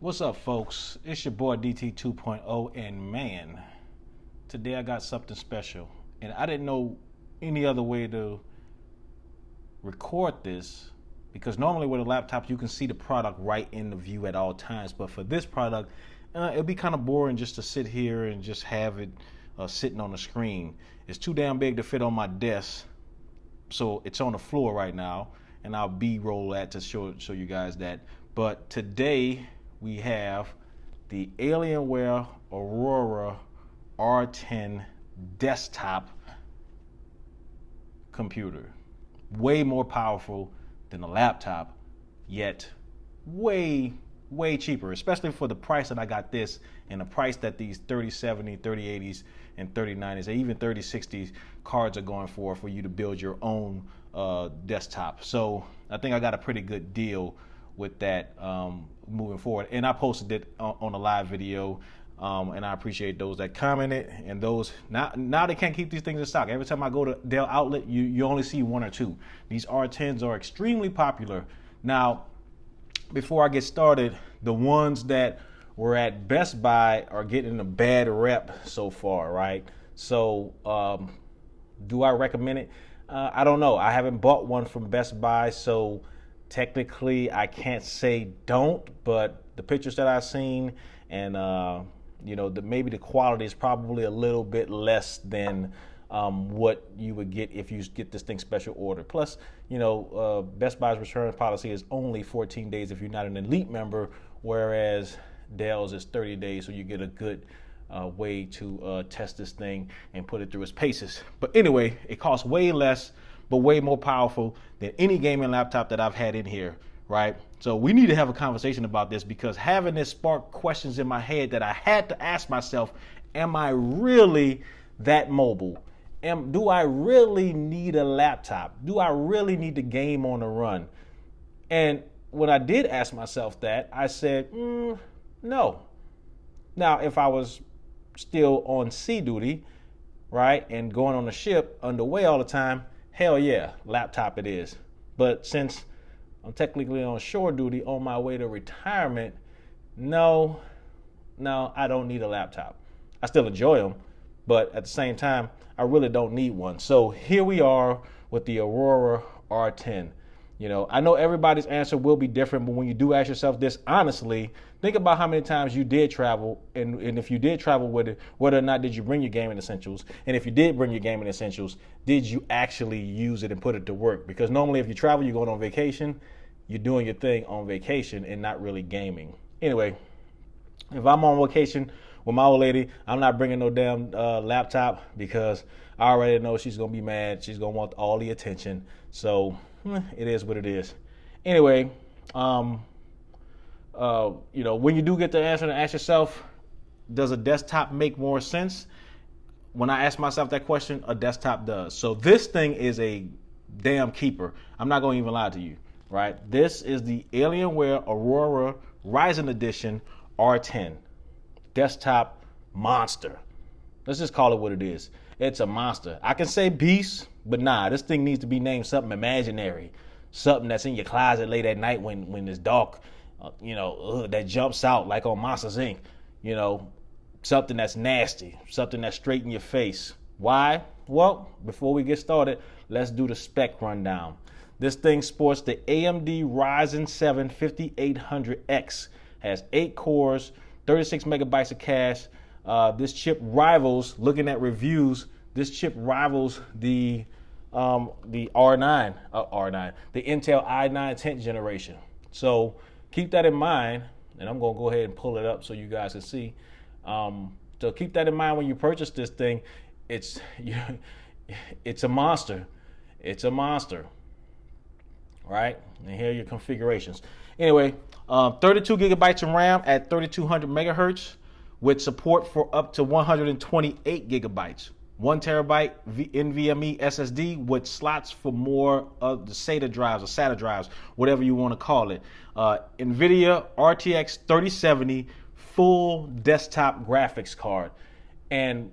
What's up, folks? It's your boy DT 2.0, and man, today I got something special, and I didn't know any other way to record this because normally with a laptop you can see the product right in the view at all times, but for this product it'd be kind of boring just to sit here and just have it sitting on the screen. It's too damn big to fit on my desk, so it's on the floor right now, and I'll B-roll that to show you guys that. But today we have the Alienware Aurora R10 desktop computer. Way more powerful than a laptop, yet way cheaper, especially for the price that I got this and the price that these 3070, 3080s, and 3090s, and even 3060s cards are going for you to build your own desktop. So I think I got a pretty good deal with that moving forward, and I posted it on a live video, and I appreciate those that commented, and those now they can't keep these things in stock. Every time I go to Dell outlet, you only see one or two. These R10s are extremely popular. Now, before I get started, the ones that were at Best Buy are getting a bad rep so far, right? So do I recommend it? I don't know. I haven't bought one from Best Buy, so technically I can't say don't, but the pictures that I've seen and maybe the quality is probably a little bit less than what you would get if you get this thing special order. Plus, Best Buy's return policy is only 14 days if you're not an elite member, whereas Dell's is 30 days, so you get a good way to test this thing and put it through its paces. But anyway, it costs way less but way more powerful than any gaming laptop that I've had in here, right? So we need to have a conversation about this, because having this sparked questions in my head that I had to ask myself: am I really that mobile? Do I really need a laptop? Do I really need to game on the run? And when I did ask myself that, I said, no. Now, if I was still on sea duty, right, and going on a ship underway all the time, hell yeah, laptop it is. But since I'm technically on shore duty on my way to retirement, no, I don't need a laptop. I still enjoy them, but at the same time, I really don't need one. So here we are with the Aurora R10. I know everybody's answer will be different, but when you do ask yourself this, honestly, think about how many times you did travel, and if you did travel with it, whether or not did you bring your gaming essentials, and if you did bring your gaming essentials, did you actually use it and put it to work? Because normally if you travel, you're going on vacation, you're doing your thing on vacation and not really gaming. Anyway, if I'm on vacation with my old lady, I'm not bringing no damn laptop, because I already know she's going to be mad. She's going to want all the attention. So it is what it is. Anyway, when you do get the answer, and ask yourself, does a desktop make more sense? When I ask myself that question, a desktop does. So this thing is a damn keeper. I'm not going to even lie to you, right? This is the Alienware Aurora Ryzen Edition R10 desktop monster. Let's just call it what it is. It's a monster. I can say beast, but nah, this thing needs to be named something imaginary, something that's in your closet late at night when it's dark, that jumps out like on Monsters Inc. Something that's nasty, something that's straight in your face. Why? Well, before we get started, let's do the spec rundown. This thing sports the AMD Ryzen 7 5800X, has 8 cores, 36 megabytes of cache. This chip rivals, looking at reviews, this chip rivals the R9, the Intel i9 10th generation. So keep that in mind, and I'm gonna go ahead and pull it up so you guys can see. So keep that in mind when you purchase this thing. It's a monster. It's a monster, right? And here are your configurations. Anyway, 32 gigabytes of RAM at 3200 megahertz with support for up to 128 gigabytes. 1 terabyte NVMe SSD with slots for more of the SATA drives or SATA drives, whatever you want to call it. Nvidia RTX 3070 full desktop graphics card. And,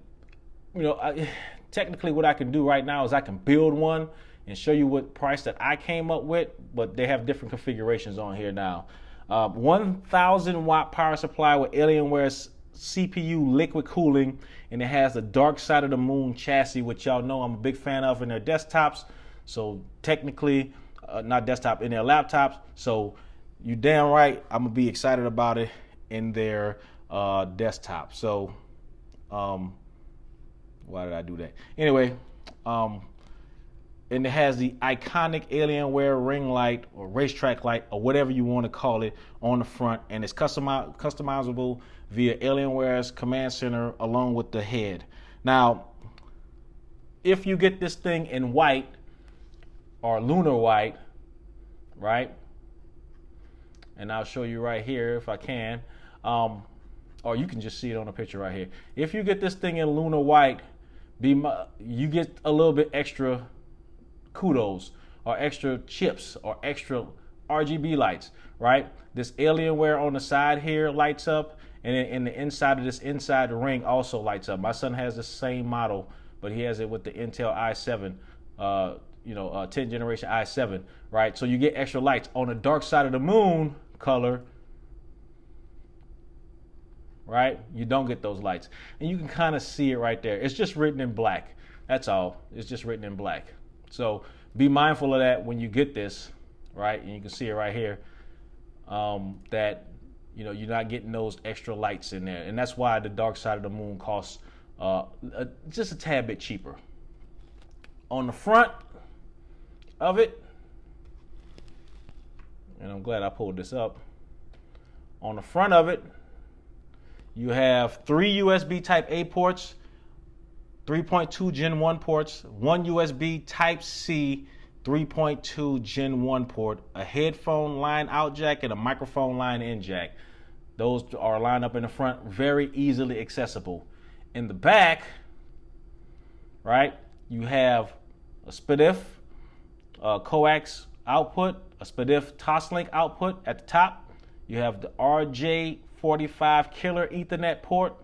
technically what I can do right now is I can build one and show you what price that I came up with, but they have different configurations on here now. 1,000 watt power supply with Alienware CPU liquid cooling, and it has the dark side of the moon chassis, which y'all know I'm a big fan of in their desktops. So technically, not desktop, in their laptops. So you damn right, I'm gonna be excited about it in their desktop. So why did I do that? Anyway, and it has the iconic Alienware ring light or racetrack light or whatever you want to call it on the front, and it's customizable via Alienware's command center along with the head. Now, if you get this thing in white or lunar white, right? And I'll show you right here if I can, or you can just see it on the picture right here. If you get this thing in lunar white, you get a little bit extra kudos or extra chips or extra RGB lights, right? This Alienware on the side here lights up, and then in the inside of this inside the ring also lights up. My son has the same model, but he has it with the Intel i7, 10th generation i7, right? So you get extra lights. On the dark side of the moon color, right, you don't get those lights. And you can kind of see it right there. It's just written in black. That's all. It's just written in black. So be mindful of that when you get this, right? And you can see it right here, that you're not getting those extra lights in there. And that's why the dark side of the moon costs just a tad bit cheaper. On the front of it, and I'm glad I pulled this up, on the front of it, you have 3 USB Type A ports, 3.2 Gen 1 ports, 1 USB Type C 3.2 Gen 1 port, a headphone line out jack, and a microphone line in jack. Those are lined up in the front, very easily accessible. In the back, right, you have a SPDIF coax output, a SPDIF Toslink output at the top. You have the RJ45 killer Ethernet port.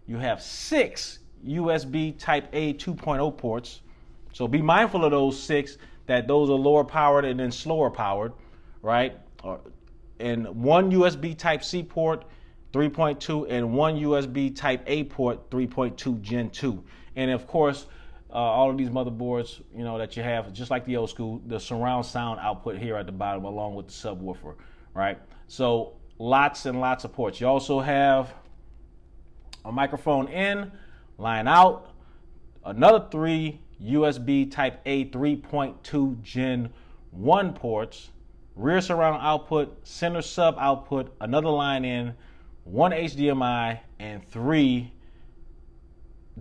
You have 6 USB Type A 2.0 ports. So be mindful of those 6, that those are lower powered and then slower powered, right? And 1 USB Type C port 3.2 and 1 USB Type A port 3.2 Gen 2. And of course, all of these motherboards, that you have, just like the old school, the surround sound output here at the bottom along with the subwoofer, right? So lots and lots of ports. You also have a microphone in, line out, another 3 USB Type A 3.2 Gen 1 ports, rear surround output, center sub output, another line in, 1 HDMI, and 3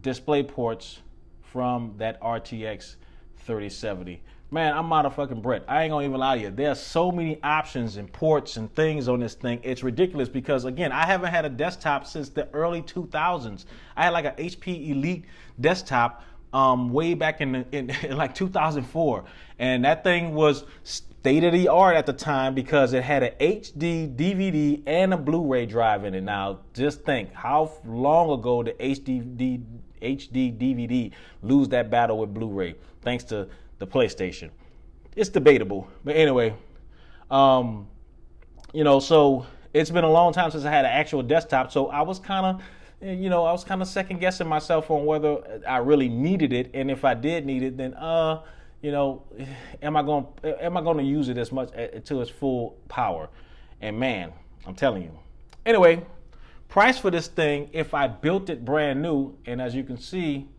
display ports from that RTX 3070. Man, I'm out of fucking breath. I ain't gonna even lie to you. There's so many options and ports and things on this thing. It's ridiculous because, again, I haven't had a desktop since the early 2000s. I had like an HP Elite desktop way back in like 2004. And that thing was state of the art at the time because it had an HD DVD and a Blu-ray drive in it. Now, just think how long ago the HD DVD lose that battle with Blu-ray, thanks to the PlayStation. It's debatable, but anyway, so it's been a long time since I had an actual desktop. So I was kind of second guessing myself on whether I really needed it, and if I did need it, then am I going to use it as much to its full power? And man, I'm telling you. Anyway, price for this thing, if I built it brand new, and as you can see,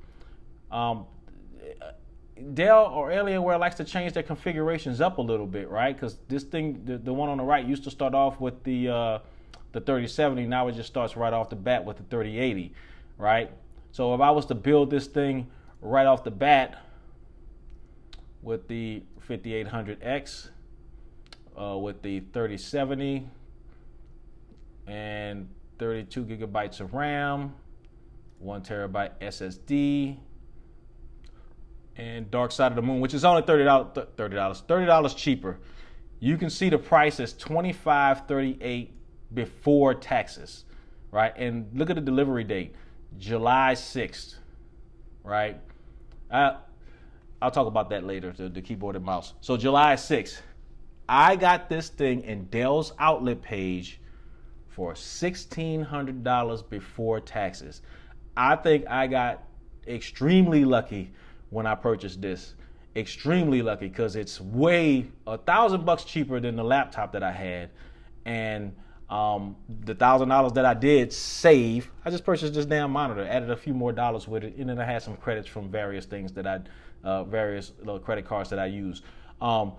Dell or Alienware likes to change their configurations up a little bit, right? Because this thing, the one on the right, used to start off with the 3070. Now it just starts right off the bat with the 3080, right? So if I was to build this thing right off the bat with the 5800X, with the 3070 and 32 gigabytes of RAM, 1 terabyte SSD, and Dark Side of the Moon, which is only $30 cheaper. You can see the price is $25.38 before taxes, right? And look at the delivery date, July 6th, right? I'll talk about that later, the keyboard and mouse. So July 6th, I got this thing in Dell's outlet page for $1,600 before taxes. I think I got extremely lucky when I purchased this. Extremely lucky, because it's way $1,000 cheaper than the laptop that I had, and the $1,000 that I did save, I just purchased this damn monitor, added a few more dollars with it, and then I had some credits from various things that various little credit cards that I use.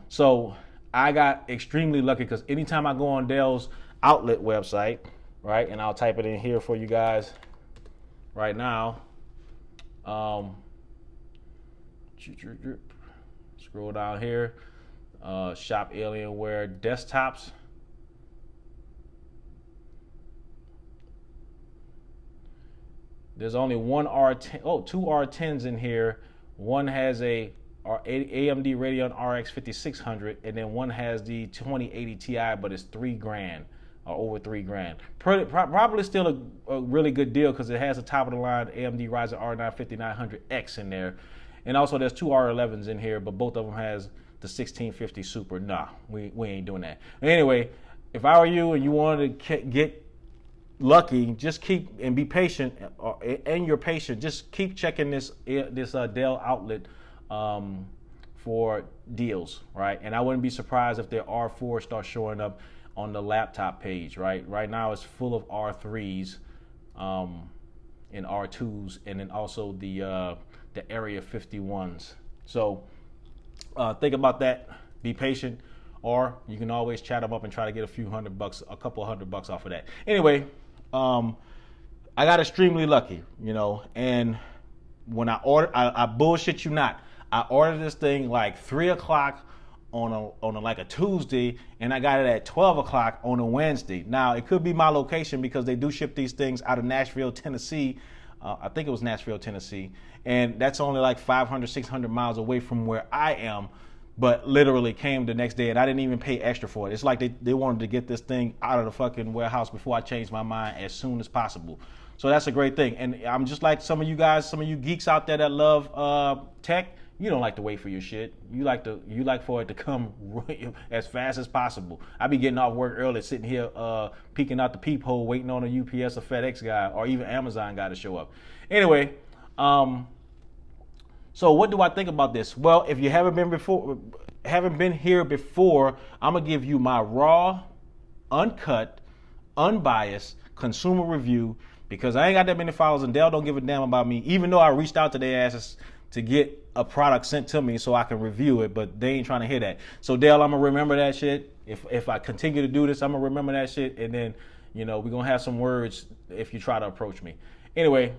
So I got extremely lucky, because anytime I go on Dell's outlet website, right, and I'll type it in here for you guys right now. Scroll down here, shop Alienware desktops. There's only one R10, two R10s in here. One has a AMD Radeon RX 5600, and then one has the 2080 Ti, but it's $3,000 or over $3,000. Probably still a really good deal, because it has a top of the line AMD Ryzen R9 5900X in there. And also there's two R11s in here, but both of them has the 1650 Super. Nah, we ain't doing that. Anyway, if I were you and you wanted to get lucky, just keep and be patient, and you're patient, just keep checking this Dell outlet for deals, right? And I wouldn't be surprised if their R4 starts showing up on the laptop page, right? Right now it's full of R3s and R2s, and then also the Area 51s. So think about that. Be patient, or you can always chat them up and try to get a couple $100 off of that. Anyway, I got extremely lucky, and when I ordered, I bullshit you not, I ordered this thing like 3 o'clock on a Tuesday, and I got it at 12 o'clock on a Wednesday. Now, it could be my location, because they do ship these things out of Nashville, Tennessee. I think it was Nashville, Tennessee, and that's only like 500, 600 miles away from where I am, but literally came the next day, and I didn't even pay extra for it. It's like they wanted to get this thing out of the fucking warehouse before I changed my mind as soon as possible. So that's a great thing. And I'm just like some of you guys, some of you geeks out there that love tech. You don't like to wait for your shit. You like for it to come as fast as possible. I be getting off work early, sitting here peeking out the peephole, waiting on a UPS or FedEx guy or even Amazon guy to show up. Anyway, so what do I think about this? Well, if you haven't been here before, I'm gonna give you my raw, uncut, unbiased consumer review, because I ain't got that many followers, and Dell don't give a damn about me, even though I reached out to their asses to get a product sent to me so I can review it, but they ain't trying to hear that. So Dell, I'm gonna remember that shit. If I continue to do this, I'm gonna remember that shit, and then we're gonna have some words if you try to approach me. Anyway,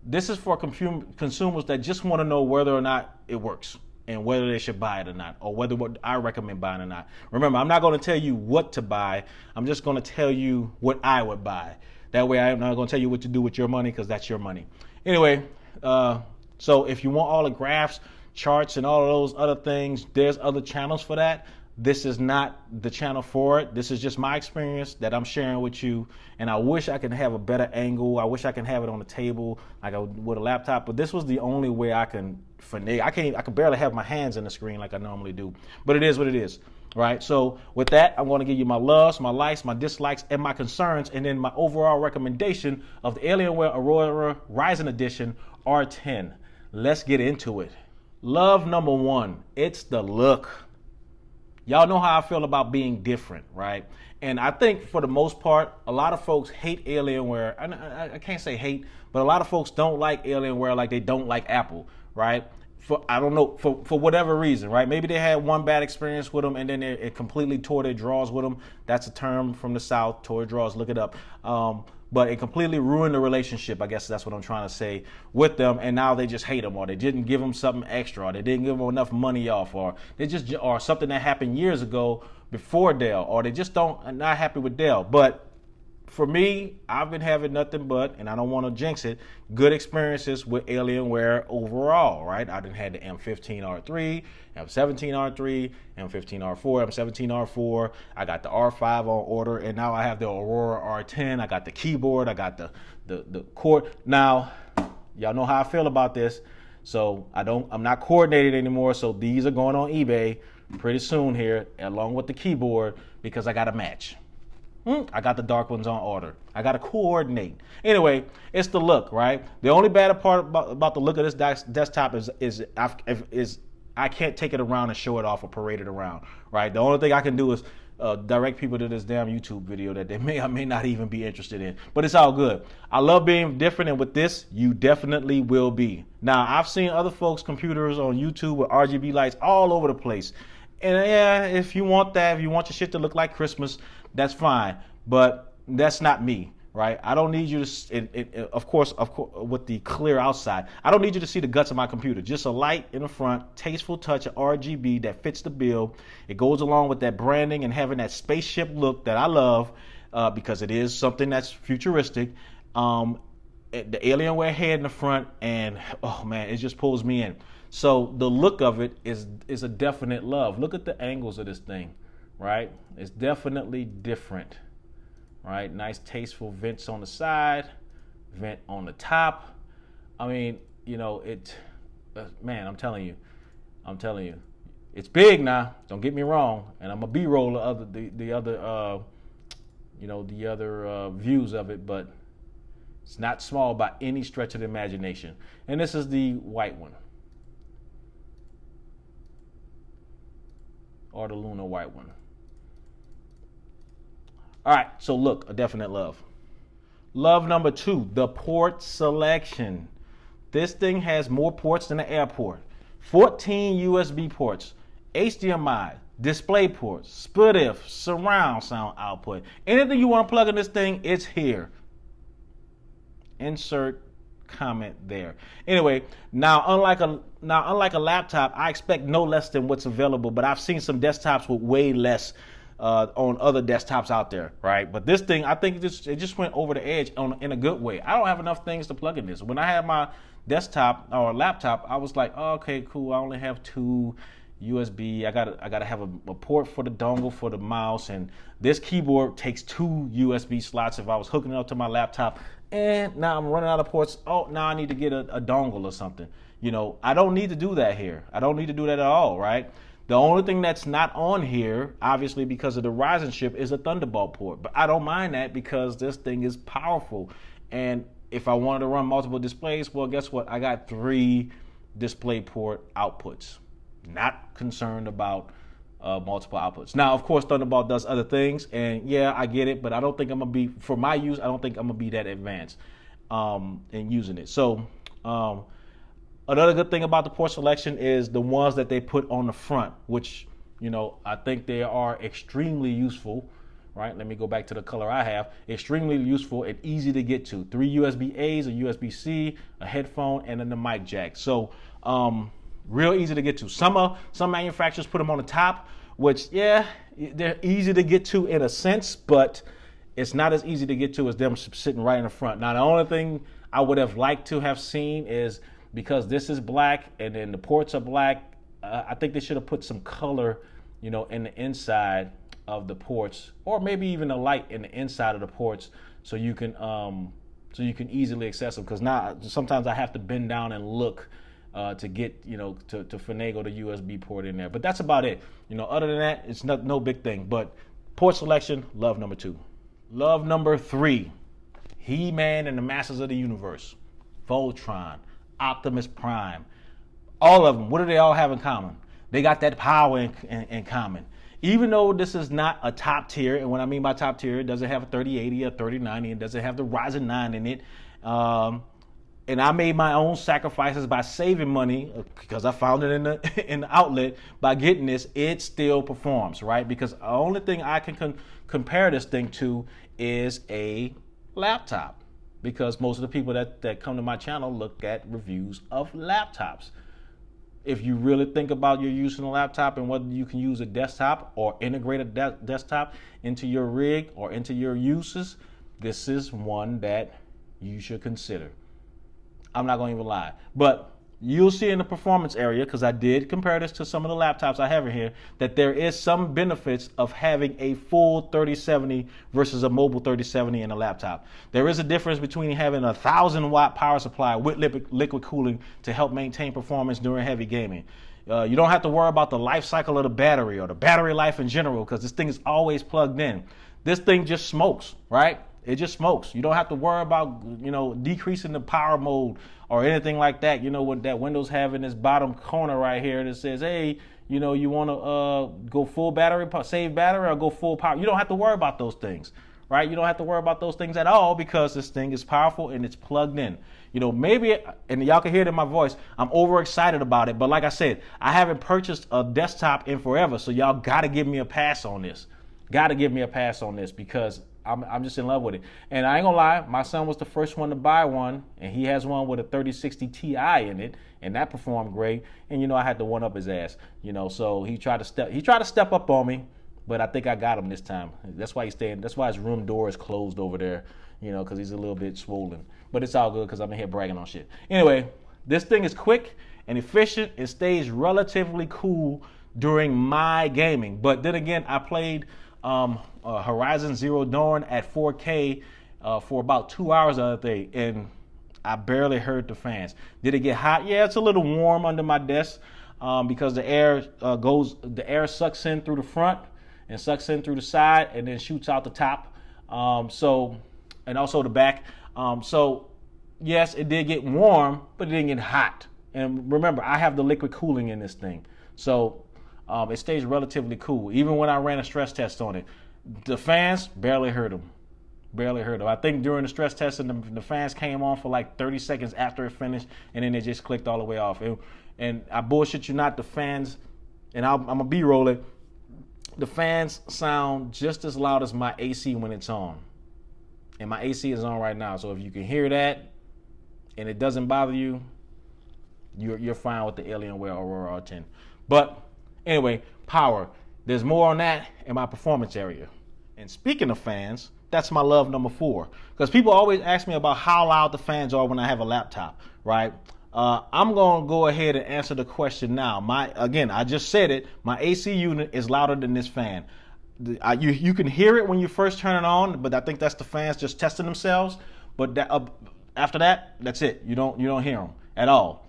this is for consumers that just want to know whether or not it works, and whether they should buy it or not, or whether what I recommend buying or not. Remember, I'm not going to tell you what to buy. I'm just going to tell you what I would buy. That way, I'm not going to tell you what to do with your money, because that's your money. Anyway, so if you want all the graphs, charts, and all of those other things, there's other channels for that. This is not the channel for it. This is just my experience that I'm sharing with you, and I wish I could have a better angle. I wish I could have it on the table like I would with a laptop, but this was the only way I can finagle. I could barely have my hands in the screen like I normally do, but it is what it is, right? So with that, I'm going to give you my loves, my likes, my dislikes, and my concerns, and then my overall recommendation of the Alienware Aurora Ryzen Edition R10. Let's get into it. Love number one, it's the look. Y'all know how I feel about being different, right? And I think for the most part, a lot of folks hate Alienware. I can't say hate, but a lot of folks don't like Alienware like they don't like Apple, right? I don't know, for whatever reason, right? Maybe they had one bad experience with them, and then it completely tore their drawers with them. That's a term from the South, tore drawers, look it up. But it completely ruined the relationship, I guess that's what I'm trying to say, with them, and now they just hate them, or they didn't give them something extra, or they didn't give them enough money off, or or something that happened years ago before Dell, or they just are not happy with Dell. But for me, I've been having nothing but, and I don't want to jinx it, good experiences with Alienware overall, right? I done had the M15R3, M17R3, M15R4, M17R4. I got the R5 on order, and now I have the Aurora R10. I got the keyboard. I got the cord. Now, y'all know how I feel about this. So I'm not coordinated anymore. So these are going on eBay pretty soon here, along with the keyboard, because I got to match. I got the dark ones on order. I got to coordinate. Anyway, it's the look, right? The only bad part about the look of this desktop is I can't take it around and show it off or parade it around, right? The only thing I can do is direct people to this damn YouTube video that they may or may not even be interested in. But it's all good. I love being different, and with this, you definitely will be. Now, I've seen other folks' computers on YouTube with RGB lights all over the place. And yeah, if you want that, if you want your shit to look like Christmas, that's fine. But that's not me, right? I don't need you to, of course, with the clear outside, I don't need you to see the guts of my computer. Just a light in the front, tasteful touch of RGB that fits the bill. It goes along with that branding and having that spaceship look that I love, because it is something that's futuristic. The Alienware head in the front, and oh man, it just pulls me in. So the look of it is a definite love. Look at the angles of this thing, right? It's definitely different, right? Nice tasteful vents on the side, vent on the top. I mean, you know, man, I'm telling you, it's big now. Don't get me wrong, and I'm a B-roller of the other views of it, but it's not small by any stretch of the imagination. And this is the white one, or the lunar white one. All right, so look, a definite love. Love number 2, the port selection. This thing has more ports than an airport. 14 USB ports, HDMI, display ports, split-if, surround sound output. Anything you want to plug in this thing, it's here. Insert comment there. Anyway, now unlike a laptop, I expect no less than what's available, but I've seen some desktops with way less on other desktops out there, right? But this thing, I think it just went over the edge in a good way. I don't have enough things to plug in this. When I had my desktop or laptop, I was like, oh, okay, cool. I only have 2 USB. I gotta have a port for the dongle for the mouse, and this keyboard takes 2 USB slots if I was hooking it up to my laptop. And now I'm running out of ports. Oh, now I need to get a dongle or something. You know, I don't need to do that here. I don't need to do that at all, right? The only thing that's not on here, obviously because of the Ryzen chip, is a Thunderbolt port. But I don't mind that because this thing is powerful. And if I wanted to run multiple displays, well, guess what? I got 3 display port outputs. Not concerned about multiple outputs. Now, of course, Thunderbolt does other things, and yeah, I get it, but I don't think I'm gonna be, for my use, I don't think I'm gonna be that advanced in using it. So another good thing about the port selection is the ones that they put on the front, which, you know, I think they are extremely useful, right? Let me go back to the color I have. Extremely useful and easy to get to. 3 USB-A's, a USB-C, a headphone, and then the mic jack. So real easy to get to. Some manufacturers put them on the top, which, yeah, they're easy to get to in a sense, but it's not as easy to get to as them sitting right in the front. Now, the only thing I would have liked to have seen is, because this is black and then the ports are black, I think they should have put some color, you know, in the inside of the ports, or maybe even a light in the inside of the ports, so you can easily access them. Because now sometimes I have to bend down and look to get, you know, to finagle the USB port in there. But that's about it. You know, other than that, it's no big thing. But port selection, love number 2. Love number 3, He-Man and the Masters of the Universe, Voltron, Optimus Prime. All of them, what do they all have in common? They got that power in common. Even though this is not a top tier, and what I mean by top tier, it doesn't have a 3080 or 3090, it doesn't have the Ryzen 9 in it. And I made my own sacrifices by saving money, because I found it in the outlet. By getting this, it still performs, right? Because the only thing I can compare this thing to is a laptop. Because most of the people that come to my channel look at reviews of laptops. If you really think about your use in a laptop and whether you can use a desktop or integrate a desktop into your rig or into your uses, this is one that you should consider. I'm not going to even lie. But you'll see in the performance area, because I did compare this to some of the laptops I have in here, that there is some benefits of having a full 3070 versus a mobile 3070 in a laptop. There is a difference between having a 1,000-watt power supply with liquid cooling to help maintain performance during heavy gaming. You don't have to worry about the life cycle of the battery or the battery life in general, because this thing is always plugged in. This thing just smokes, right? It just smokes. You don't have to worry about, decreasing the power mode or anything like that. What that Windows have in this bottom corner right here that says, hey, you want to go full battery, save battery, or go full power. You don't have to worry about those things, right? You don't have to worry about those things at all, because this thing is powerful and it's plugged in. Maybe, and y'all can hear it in my voice, I'm overexcited about it. But like I said, I haven't purchased a desktop in forever, so y'all got to give me a pass on this. Got to give me a pass on this, because I'm just in love with it. And I ain't gonna lie, my son was the first one to buy one, and he has one with a 3060 Ti in it, and that performed great. And I had to one up his ass. So he tried to step up on me, but I think I got him this time. That's why that's why his room door is closed over there, because he's a little bit swollen. But it's all good, because I'm in here bragging on shit. Anyway, this thing is quick and efficient. It stays relatively cool during my gaming. But then again, I played Horizon Zero Dawn at 4K for about 2 hours the other day, and I barely heard the fans. Did it get hot? Yeah, it's a little warm under my desk because the air sucks in through the front and sucks in through the side and then shoots out the top. And also the back. So yes, it did get warm, but it didn't get hot. And remember, I have the liquid cooling in this thing, so it stays relatively cool. Even when I ran a stress test on it, the fans barely heard them. Barely heard them. I think during the stress testing, the fans came on for like 30 seconds after it finished, and then it just clicked all the way off. And I bullshit you not, the fans, and I'm gonna B-roll it, the fans sound just as loud as my AC when it's on. And my AC is on right now, so if you can hear that and it doesn't bother you, you're fine with the Alienware Aurora R10. But anyway, power. There's more on that in my performance area. And speaking of fans, that's my love number 4. Because people always ask me about how loud the fans are when I have a laptop, right? I'm going to go ahead and answer the question now. Again, I just said it. My AC unit is louder than this fan. You can hear it when you first turn it on, but I think that's the fans just testing themselves. But after that, that's it. You don't hear them at all.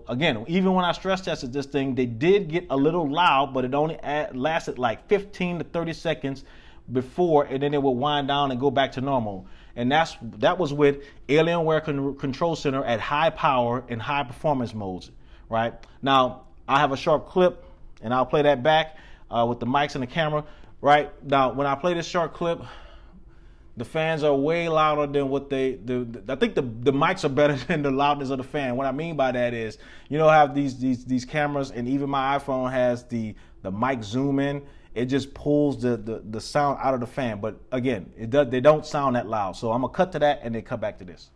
Again, even when I stress tested this thing, they did get a little loud, but it only lasted like 15 to 30 seconds before, and then it would wind down and go back to normal. And that was with Alienware Control Center at high power and high performance modes, right? Now, I have a short clip, and I'll play that back with the mics and the camera, right? Now, when I play this short clip, the fans are way louder than what I think the mics are better than the loudness of the fan. What I mean by that is, have these cameras, and even my iPhone has the mic zoom in. It just pulls the sound out of the fan. But again, they don't sound that loud. So I'm gonna cut to that and then cut back to this.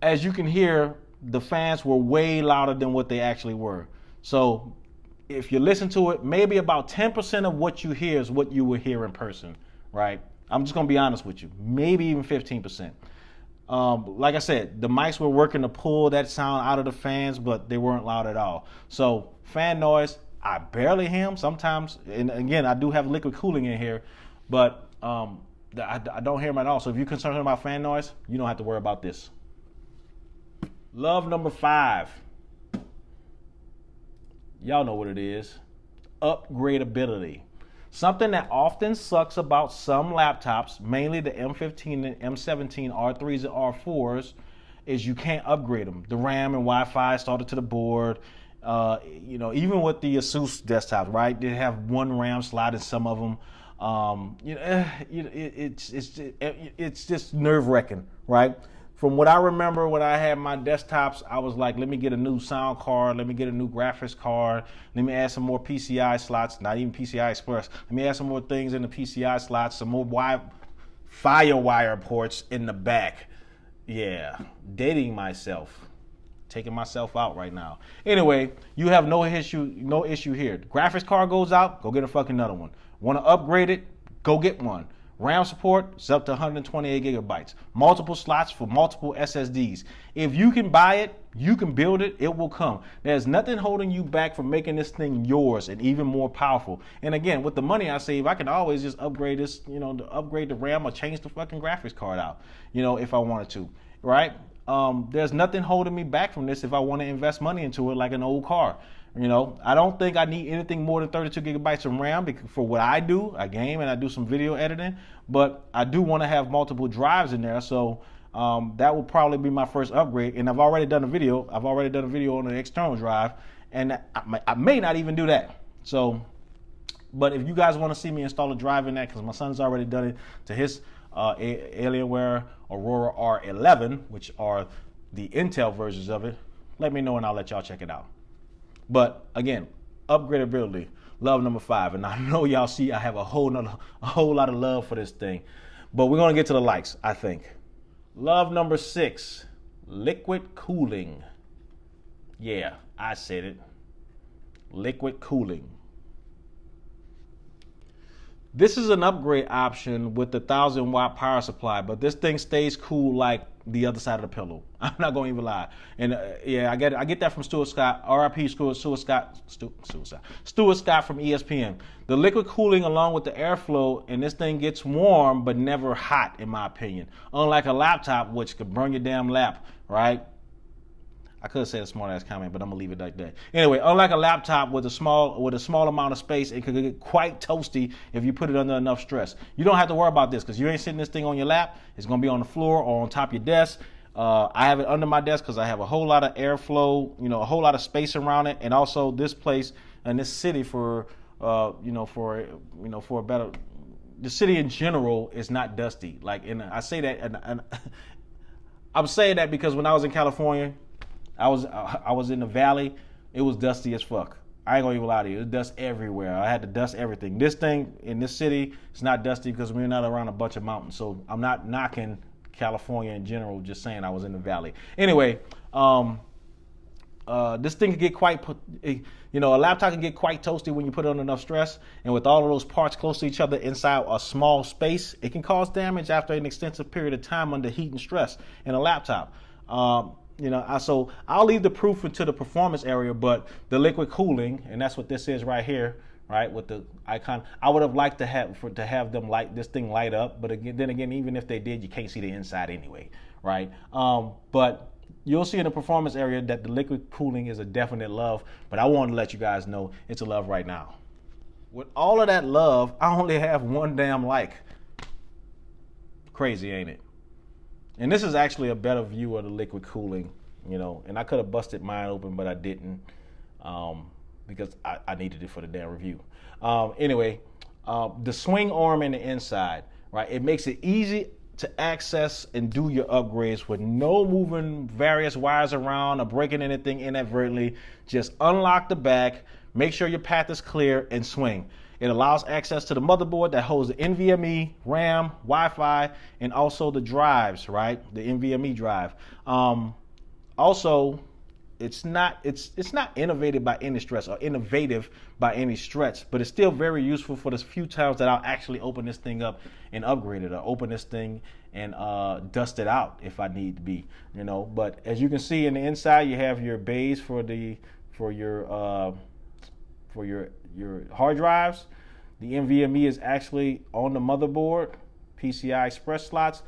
As you can hear, the fans were way louder than what they actually were. So if you listen to it, maybe about 10% of what you hear is what you will hear in person, right? I'm just gonna be honest with you, maybe even 15%. Like I said, the mics were working to pull that sound out of the fans, but they weren't loud at all. So fan noise, I barely hear them sometimes. And again, I do have liquid cooling in here, but I don't hear them at all. So if you're concerned about fan noise, you don't have to worry about this. Love number 5. Y'all know what it is. Upgradability. Something that often sucks about some laptops, mainly the M15 and M17 R3s and R4s, is you can't upgrade them. The RAM and Wi-Fi started to the board. Even with the Asus desktops, right? They have one RAM slot in some of them. It's just nerve-wracking, right? From what I remember when I had my desktops, I was like, let me get a new sound card, let me get a new graphics card, let me add some more PCI slots, not even PCI Express. Let me add some more things in the PCI slots, some more Firewire ports in the back. Yeah, dating myself. Taking myself out right now. Anyway, you have no issue here. The graphics card goes out, go get a fucking another one. Want to upgrade it? Go get one. RAM support is up to 128 gigabytes. Multiple slots for multiple SSDs. If you can buy it, you can build it, it will come. There's nothing holding you back from making this thing yours and even more powerful. And again, with the money I save, I can always just upgrade this, upgrade the RAM or change the fucking graphics card out, if I wanted to, right? There's nothing holding me back from this if I want to invest money into it like an old car. I don't think I need anything more than 32 gigabytes of RAM for what I do. I game and I do some video editing, but I do want to have multiple drives in there. So that will probably be my first upgrade. And I've already done a video. On an external drive, and I may not even do that. So, but if you guys want to see me install a drive in that, because my son's already done it to his Alienware Aurora R10, which are the Intel versions of it, let me know and I'll let y'all check it out. But again, upgradability, love number 5. And I know y'all see I have a whole lot of love for this thing. But we're going to get to the likes, I think. Love number 6, liquid cooling. Yeah, I said it. Liquid cooling. This is an upgrade option with the 1,000-watt power supply, but this thing stays cool like the other side of the pillow. I'm not going to even lie. And yeah, I get that from Stuart Scott, RIP Stuart Scott from ESPN. The liquid cooling along with the airflow, and this thing gets warm but never hot, in my opinion. Unlike a laptop, which could burn your damn lap, right? I could have said a smart ass comment, but I'm gonna leave it like that. Anyway, unlike a laptop with a small amount of space, it could get quite toasty if you put it under enough stress. You don't have to worry about this because you ain't sitting this thing on your lap. It's gonna be on the floor or on top of your desk. I have it under my desk because I have a whole lot of airflow, a whole lot of space around it, and also this place and this city for a better. The city in general is not dusty. Like, and I say that, and I'm saying that because when I was in California, I was in the valley. It was dusty as fuck. I ain't gonna even lie to you. There's dust everywhere. I had to dust everything. This thing in this city, it's not dusty because we're not around a bunch of mountains. So I'm not knocking California in general. Just saying I was in the valley. Anyway, this thing can get quite, a laptop can get quite toasty when you put it on enough stress. And with all of those parts close to each other inside a small space, it can cause damage after an extensive period of time under heat and stress in a laptop. So I'll leave the proof into the performance area, but the liquid cooling, and that's what this is right here, right, with the icon. I would have liked to have them light this thing light up, but again, even if they did, you can't see the inside anyway, right? But you'll see in the performance area that the liquid cooling is a definite love, but I wanted to let you guys know it's a love right now. With all of that love, I only have one damn like. Crazy, ain't it? And this is actually a better view of the liquid cooling, and I could have busted mine open, but I didn't because I needed it for the damn review. Anyway, the swing arm in the inside, right? It makes it easy to access and do your upgrades with no moving various wires around or breaking anything inadvertently. Just unlock the back, make sure your path is clear, and swing. It allows access to the motherboard that holds the NVMe, RAM, Wi-Fi, and also the drives, right? The NVMe drive. Also, it's not innovative by any stretch, but it's still very useful for the few times that I'll actually open this thing up and upgrade it, or open this thing and dust it out if I need to be, But as you can see in the inside, you have your bays for your hard drives. The NVMe is actually on the motherboard, PCI Express slots.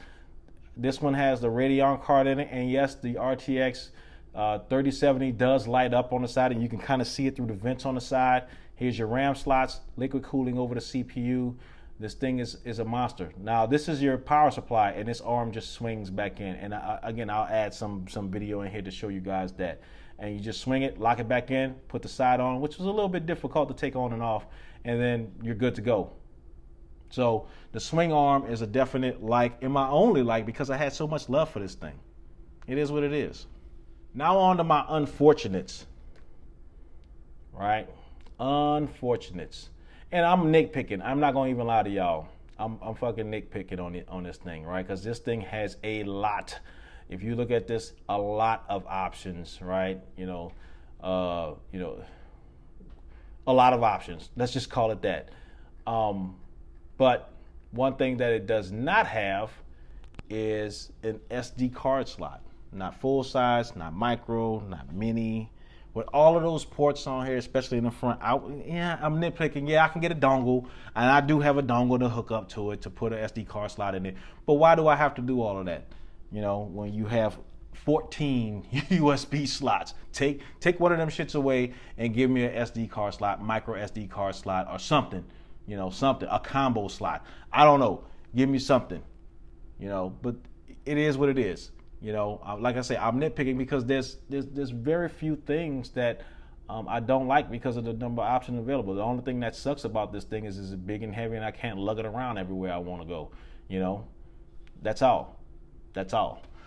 This one has the Radeon card in it, and yes, the RTX 3070 does light up on the side, and you can kind of see it through the vents on the side. Here's your RAM slots, liquid cooling over the CPU. This thing is a monster. Now, this is your power supply, and this arm just swings back in. And again, I'll add some video in here to show you guys that. And you just swing it, lock it back in, put the side on, which was a little bit difficult to take on and off, and then you're good to go. So the swing arm is a definite like, and my only like, because I had so much love for this thing. It is what it is. Now on to my unfortunates, right? Unfortunates. And I'm nitpicking. I'm not going to even lie to y'all. I'm fucking nitpicking on this thing, right? Because this thing has a lot. If you look at this, a lot of options, right? A lot of options. Let's just call it that. But one thing that it does not have is an SD card slot. Not full size, not micro, not mini. With all of those ports on here, especially in the front, I'm nitpicking. Yeah, I can get a dongle, and I do have a dongle to hook up to it to put an SD card slot in it. But why do I have to do all of that? When you have 14 USB slots, take one of them shits away and give me an SD card slot, micro SD card slot, or something. A combo slot. I don't know. Give me something. But it is what it is. Like I say, I'm nitpicking because there's very few things that I don't like because of the number of options available. The only thing that sucks about this thing is it's big and heavy and I can't lug it around everywhere I want to go. That's all.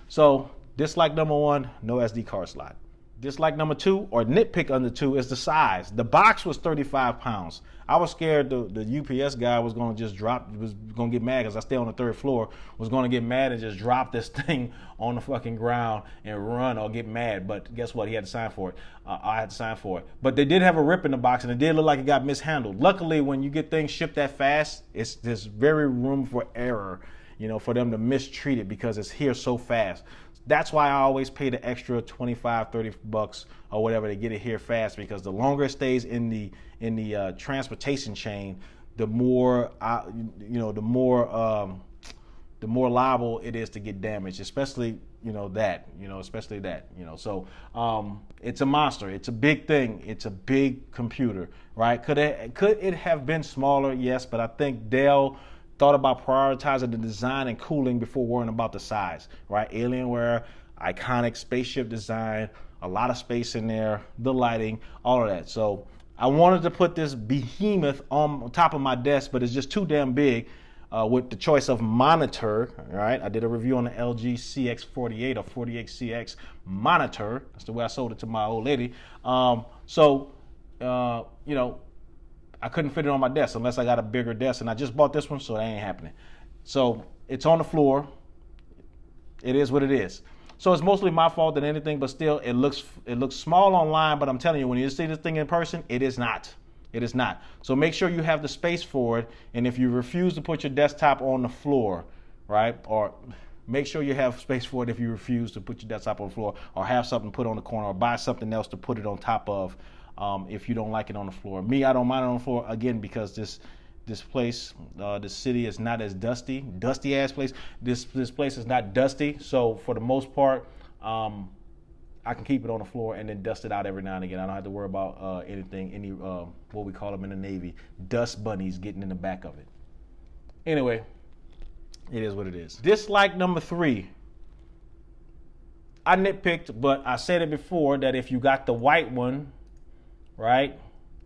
So dislike number 1, no SD card slot. Dislike number 2, or nitpick under 2, is the size. The box was 35 pounds. I was scared the UPS guy was going to just drop, was going to get mad because I stay on the 3rd floor, was going to get mad and just drop this thing on the fucking ground and run or get mad. But guess what? He had to sign for it. I had to sign for it. But they did have a rip in the box and it did look like it got mishandled. Luckily, when you get things shipped that fast, there's very room for error, for them to mistreat it because it's here so fast. That's why I always pay the extra $25-$30 or whatever to get it here fast, because the longer it stays in the transportation chain, the more the more liable it is to get damaged, especially especially that. So it's a monster. It's a big thing. It's a big computer, right? Could it have been smaller? Yes, but I think Dell thought about prioritizing the design and cooling before worrying about the size, right? Alienware, iconic spaceship design, a lot of space in there, the lighting, all of that. So I wanted to put this behemoth on top of my desk, but it's just too damn big with the choice of monitor, right? I did a review on the LG CX48 or 48CX monitor. That's the way I sold it to my old lady. I couldn't fit it on my desk unless I got a bigger desk, and I just bought this one, so that ain't happening. So it's on the floor. It is what it is. So it's mostly my fault than anything, but still, it looks small online, but I'm telling you, when you see this thing in person, it is not. It is not. So make sure you have the space for it, and if you refuse to put your desktop on the floor, right, or make sure you have space for it if you refuse to put your desktop on the floor, or have something put on the corner, or buy something else to put it on top of. If you don't like it on the floor. Me, I don't mind it on the floor, again, because this place, this city is not as dusty ass place. This place is not dusty, so for the most part, I can keep it on the floor and then dust it out every now and again. I don't have to worry about any what we call them in the Navy, dust bunnies getting in the back of it. Anyway, it is what it is. Dislike number 3. I nitpicked, but I said it before that if you got the white one, right,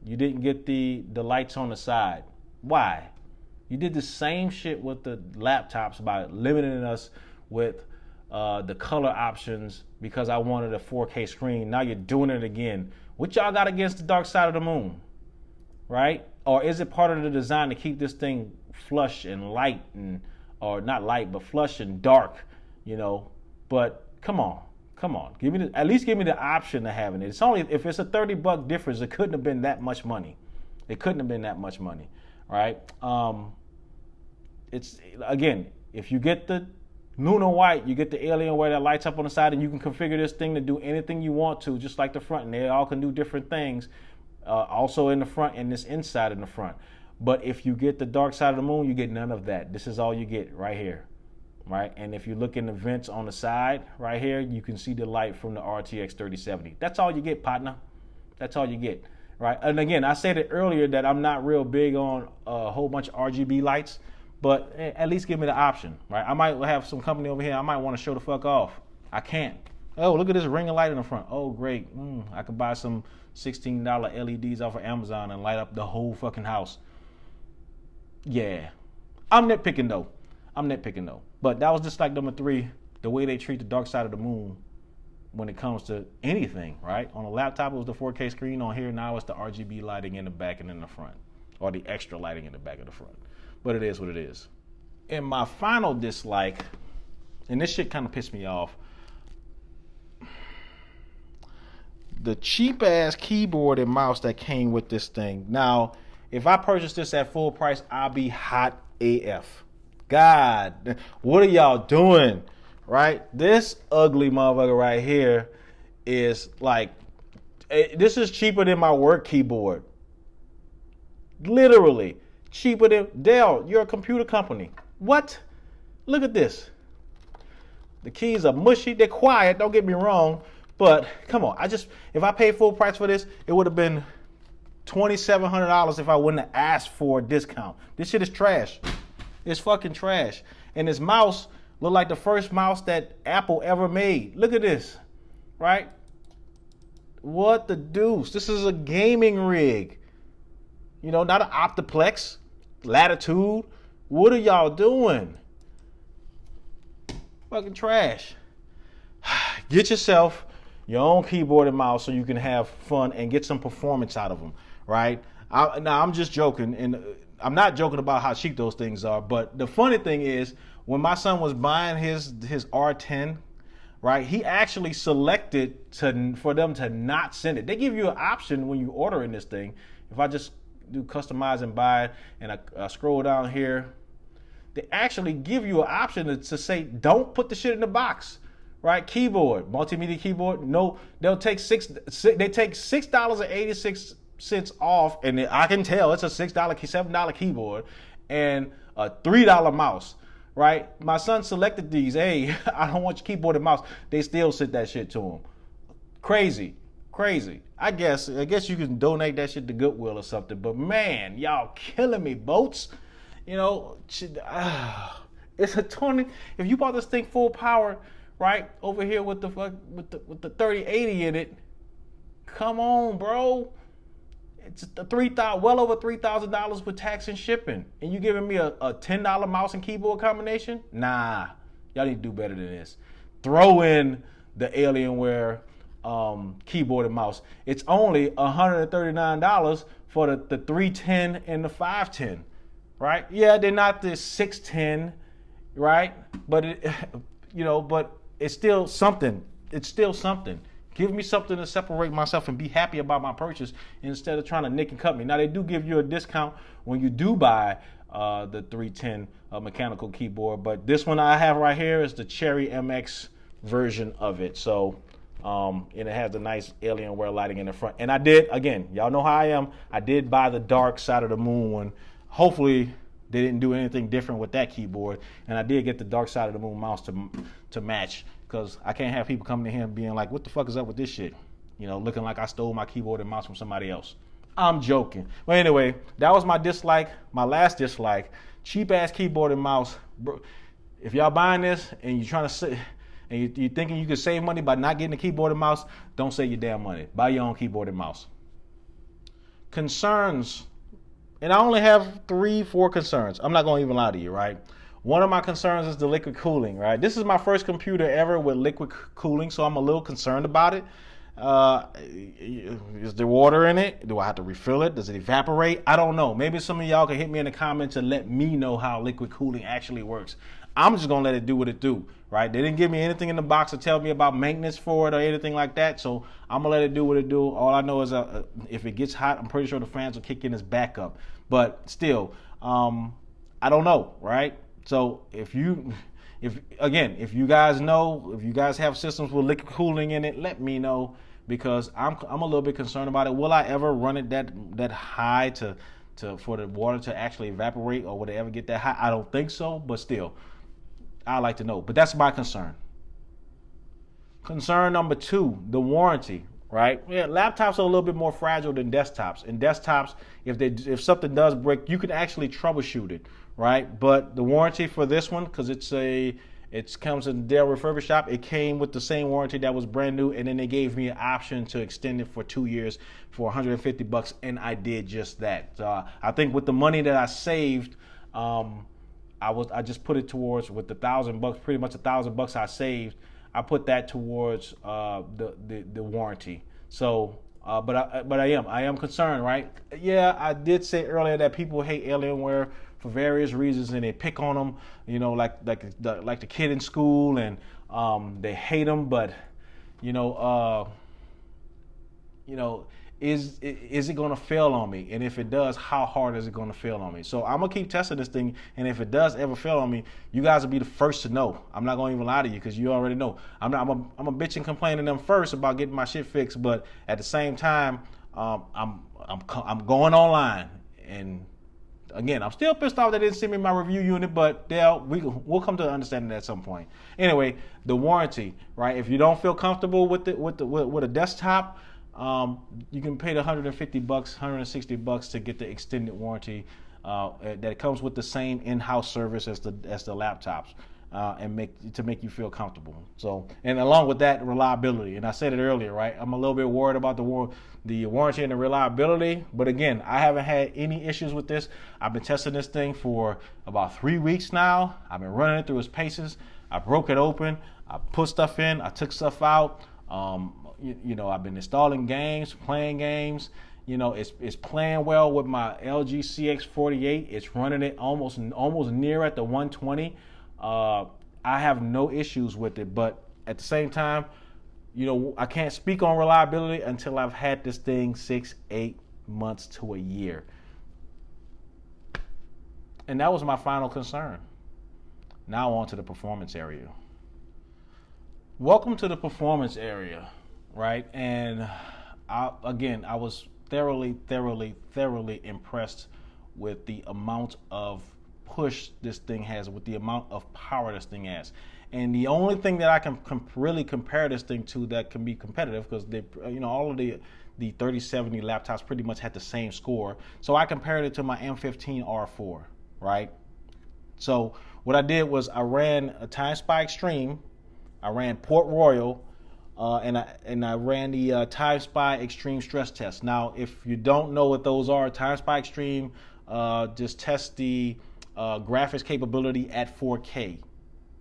you didn't get the lights on the side. Why? You did the same shit with the laptops by limiting us with the color options because I wanted a 4K screen. Now you're doing it again. What y'all got against the dark side of the moon, right? Or is it part of the design to keep this thing flush and light, or not light, but flush and dark, But come on. At least give me the option of having it. It's only, if it's a $30 difference, it couldn't have been that much money. Right? It's, again, if you get the Lunar White, you get the Alienware that lights up on the side, and you can configure this thing to do anything you want to, just like the front, and they all can do different things. Also in the front and this inside in the front. But if you get the dark side of the moon, you get none of that. This is all you get right here. Right, and if you look in the vents on the side right here, you can see the light from the RTX 3070. That's all you get, partner. That's all you get, right? And again, I said it earlier that I'm not real big on a whole bunch of RGB lights, but at least give me the option, right? I might have some company over here. I might want to show the fuck off. I can't. Oh, look at this ring of light in the front. Oh, great. I could buy some $16 LEDs off of Amazon and light up the whole fucking house. Yeah, I'm nitpicking though. But that was just like number 3, the way they treat the dark side of the moon when it comes to anything, right? On a laptop, it was the 4K screen. On here, now it's the RGB lighting in the back and in the front, or the extra lighting in the back and the front. but it is what it is. And my final dislike, and this shit kind of pissed me off, the cheap ass keyboard and mouse that came with this thing. Now, if I purchase this at full price, I'll be hot AF. God, what are y'all doing? Right? This ugly motherfucker right here is like, this is cheaper than my work keyboard. Literally cheaper than Dell. You're a computer company. What? Look at this. The keys are mushy. They're quiet. Don't get me wrong. But come on. If I paid full price for this, it would have been $2,700 if I wouldn't have asked for a discount. This shit is trash. It's fucking trash. And this mouse looked like the first mouse that Apple ever made. Look at this. Right? What the deuce? This is a gaming rig. You know, not an Optiplex, Latitude. What are y'all doing? Fucking trash. Get yourself your own keyboard and mouse so you can have fun and get some performance out of them, right? Now, I'm just joking, and I'm not joking about how cheap those things are, but the funny thing is, when my son was buying his R10, right, he actually selected for them to not send it. They give you an option when you order in this thing. If I just do customize and buy it, and I scroll down here, they actually give you an option to say, don't put the shit in the box, right? Keyboard, multimedia keyboard. No, they'll take $6.86 off, and I can tell it's a $6, $7 keyboard and a $3 mouse, right? My son selected these. Hey, I don't want your keyboard and mouse. They still sent that shit to him. Crazy. I guess you can donate that shit to Goodwill or something. But man, y'all killing me, boats. You know, it's a 20. If you bought this thing full power, right over here with the 3080 in it, come on, bro. It's well over $3,000 with tax and shipping, and you giving me a $10 mouse and keyboard combination? Nah, y'all need to do better than this. Throw in the Alienware keyboard and mouse. It's only $139 for the 310 and the 510, right? Yeah, they're not the 610, right? But but it's still something. Give me something to separate myself and be happy about my purchase instead of trying to nick and cut me. Now, they do give you a discount when you do buy the 310 mechanical keyboard, but this one I have right here is the Cherry MX version of it. So, and it has the nice Alienware lighting in the front. And I did, again, y'all know how I am, I did buy the Dark Side of the Moon one. Hopefully, they didn't do anything different with that keyboard. And I did get the Dark Side of the Moon mouse to match, because I can't have people coming to him being like, what the fuck is up with this shit? You know, looking like I stole my keyboard and mouse from somebody else. I'm joking. But anyway, that was my dislike, my last dislike. Cheap ass keyboard and mouse. Bro, if y'all buying this and you're trying to sit and you're thinking you can save money by not getting a keyboard and mouse, don't save your damn money. Buy your own keyboard and mouse. Concerns. And I only have 3-4 concerns. I'm not going to even lie to you, right? One of my concerns is the liquid cooling, right? This is my first computer ever with liquid cooling, so I'm a little concerned about it. Is there water in it? Do I have to refill it? Does it evaporate? I don't know. Maybe some of y'all can hit me in the comments and let me know how liquid cooling actually works. I'm just going to let it do what it do, right? They didn't give me anything in the box to tell me about maintenance for it or anything like that, so I'm going to let it do what it do. All I know is if it gets hot, I'm pretty sure the fans will kick in as backup. But still, I don't know, right? So if you guys know, if you guys have systems with liquid cooling in it, let me know, because I'm a little bit concerned about it. Will I ever run it that high for the water to actually evaporate, or would it ever get that high? I don't think so, but still, I like to know. But that's my concern. Concern number 2, the warranty. Right? Yeah, laptops are a little bit more fragile than desktops. In desktops, if something does break, you can actually troubleshoot it, right? But the warranty for this one, because it comes in Dell refurbished shop, it came with the same warranty that was brand new, and then they gave me an option to extend it for 2 years for $150, and I did just that. I think with the money that I saved, I just put it towards, with the $1,000, pretty much $1,000 I saved, I put that towards the warranty. So, but I am concerned, right? Yeah, I did say earlier that people hate Alienware for various reasons, and they pick on them, you know, like the kid in school, and they hate them. But you know, is it going to fail on me? And if it does, how hard is it going to fail on me? So I'm gonna keep testing this thing, and if it does ever fail on me, you guys will be the first to know. I'm not going to even lie to you, because you already know. I'm a bitch and complain to them first about getting my shit fixed, but at the same time, I'm going online, and again, I'm still pissed off they didn't send me my review unit, but we'll come to an understanding at some point. Anyway, the warranty, right? If you don't feel comfortable with a desktop, you can pay the $150, $160 to get the extended warranty that comes with the same in-house service as the laptops, and make you feel comfortable. So, and along with that, reliability. And I said it earlier, right? I'm a little bit worried about the warranty and the reliability, but again, I haven't had any issues with this. I've been testing this thing for about 3 weeks now. I've been running it through its paces. I broke it open. I put stuff in. I took stuff out. You know, I've been installing games, playing games. You know, it's playing well with my LG CX48. It's running it almost near at the 120. I have no issues with it, but at the same time, you know, I can't speak on reliability until I've had this thing 6-8 months to a year. And that was my final concern. Now on to the performance area. Welcome to the performance area. Right, and I was thoroughly impressed with the amount of push this thing has, with the amount of power this thing has. And the only thing that I can really compare this thing to that can be competitive, because all of the 3070 laptops pretty much had the same score. So I compared it to my M15 R4, right? So what I did was I ran a TimeSpy Extreme, I ran Port Royal, and I ran the TimeSpy Extreme stress test. Now, if you don't know what those are, TimeSpy Extreme just test the graphics capability at 4K,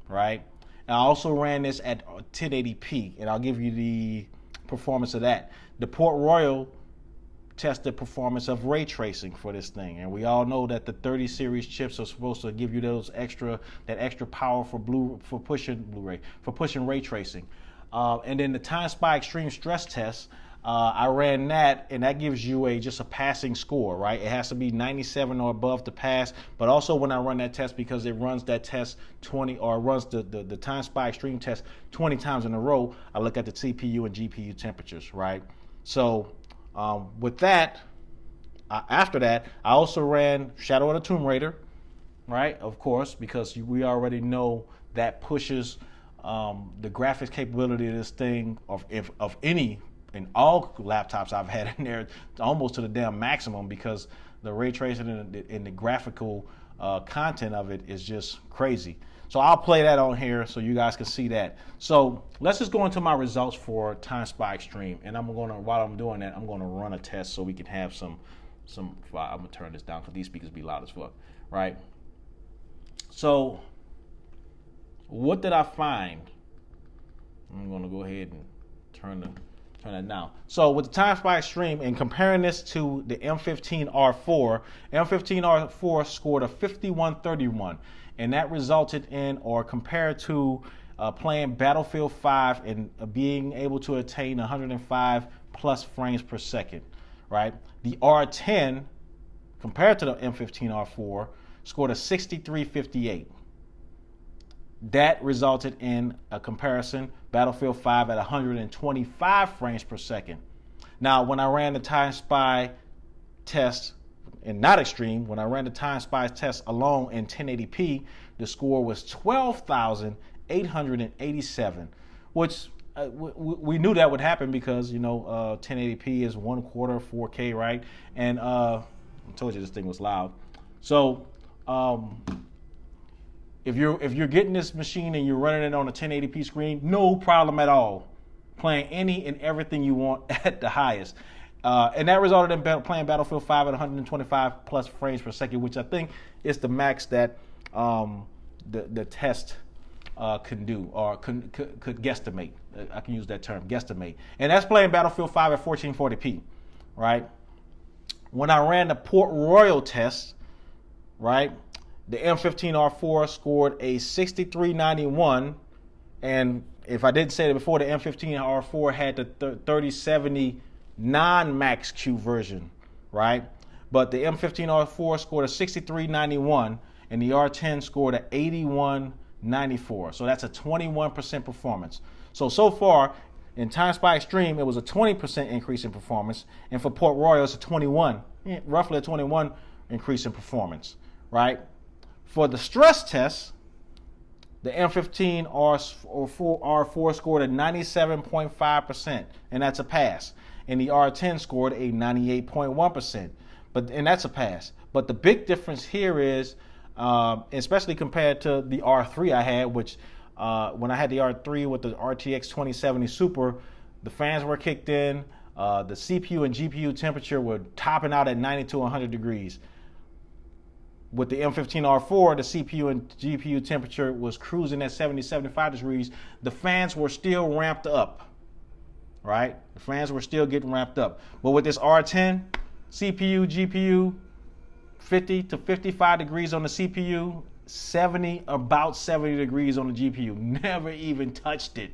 right? And I also ran this at 1080p, and I'll give you the performance of that. The Port Royal test the performance of ray tracing for this thing, and we all know that the 30 series chips are supposed to give you that extra power for pushing ray tracing. And then the TimeSpy Extreme stress test, I ran that, and that gives you just a passing score, right? It has to be 97 or above to pass. But also when I run that test, because it runs that test runs the TimeSpy Extreme test 20 times in a row, I look at the CPU and GPU temperatures, right? So with that, after that, I also ran Shadow of the Tomb Raider, right? Of course, because we already know that pushes the graphics capability of this thing of any in all laptops I've had in there almost to the damn maximum, because the ray tracing and the graphical content of it is just crazy. So I'll play that on here so you guys can see that. So let's just go into my results for TimeSpy Extreme, and while I'm doing that, I'm gonna run a test so we can have some. I'm gonna turn this down because these speakers be loud as fuck, right? So what did I find? I'm gonna go ahead and turn it down. So with the TimeSpy Extreme, and comparing this to the M15 R4, M15 R4 scored a 5131, and that resulted in, or compared to playing Battlefield 5 and being able to attain 105 plus frames per second, right? The R10, compared to the M15 R4, scored a 6358. That resulted in a comparison, Battlefield 5 at 125 frames per second. Now, when I ran the TimeSpy test, and not Extreme, when I ran the TimeSpy test alone in 1080p, the score was 12,887, which we knew that would happen because, 1080p is 1/4 4K, right? And I told you this thing was loud. So, if you're getting this machine and you're running it on a 1080p screen, no problem at all. Playing any and everything you want at the highest. And that resulted in playing Battlefield 5 at 125 plus frames per second, which I think is the max that the test can do, or could guesstimate. I can use that term, guesstimate. And that's playing Battlefield 5 at 1440p, right? When I ran the Port Royal test, right, The M15R4 scored a 6391, and if I didn't say that before, the M15R4 had the 3070 non-Max Q version, right? But the M15R4 scored a 6391, and the R10 scored an 8194. So that's a 21% performance. So far, in Time Spy Extreme, it was a 20% increase in performance, and for Port Royal, it's roughly a 21 increase in performance, right? For the stress test, the M15R4 scored a 97.5%, and that's a pass. And the R10 scored a 98.1%, and that's a pass. But the big difference here is, especially compared to the R3 I had, which when I had the R3 with the RTX 2070 Super, the fans were kicked in, the CPU and GPU temperature were topping out at 90 to 100 degrees. With the M15R4, the CPU and GPU temperature was cruising at 70, 75 degrees. The fans were still ramped up, right? The fans were still getting ramped up. But with this R10, CPU, GPU, 50 to 55 degrees on the CPU, about 70 degrees on the GPU. Never even touched it.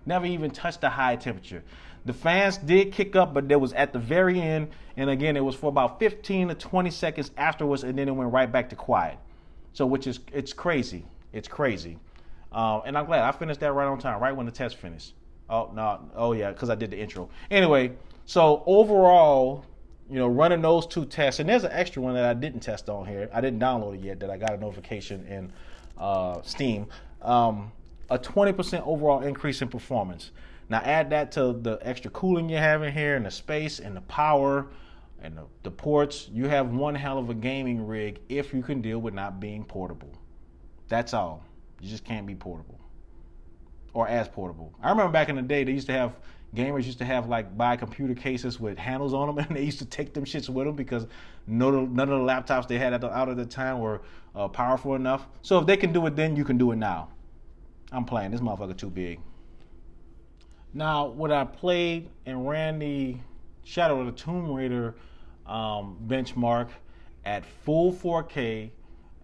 Never even touched the high temperature. The fans did kick up, but it was at the very end. And again, it was for about 15 to 20 seconds afterwards, and then it went right back to quiet. So it's crazy. It's crazy. And I'm glad I finished that right on time, right when the test finished. Oh yeah, because I did the intro. Anyway, so overall, running those two tests, and there's an extra one that I didn't test on here. I didn't download it yet, that I got a notification in Steam. A 20% overall increase in performance. Now add that to the extra cooling you have in here, and the space, and the power, and the ports. You have one hell of a gaming rig if you can deal with not being portable. That's all. You just can't be portable. Or as portable. I remember back in the day, gamers used to have buy computer cases with handles on them, and they used to take them shits with them because none of the laptops they had out at the time were powerful enough. So if they can do it then, you can do it now. I'm playing. This motherfucker too big. Now, when I played and ran the Shadow of the Tomb Raider benchmark at full 4K,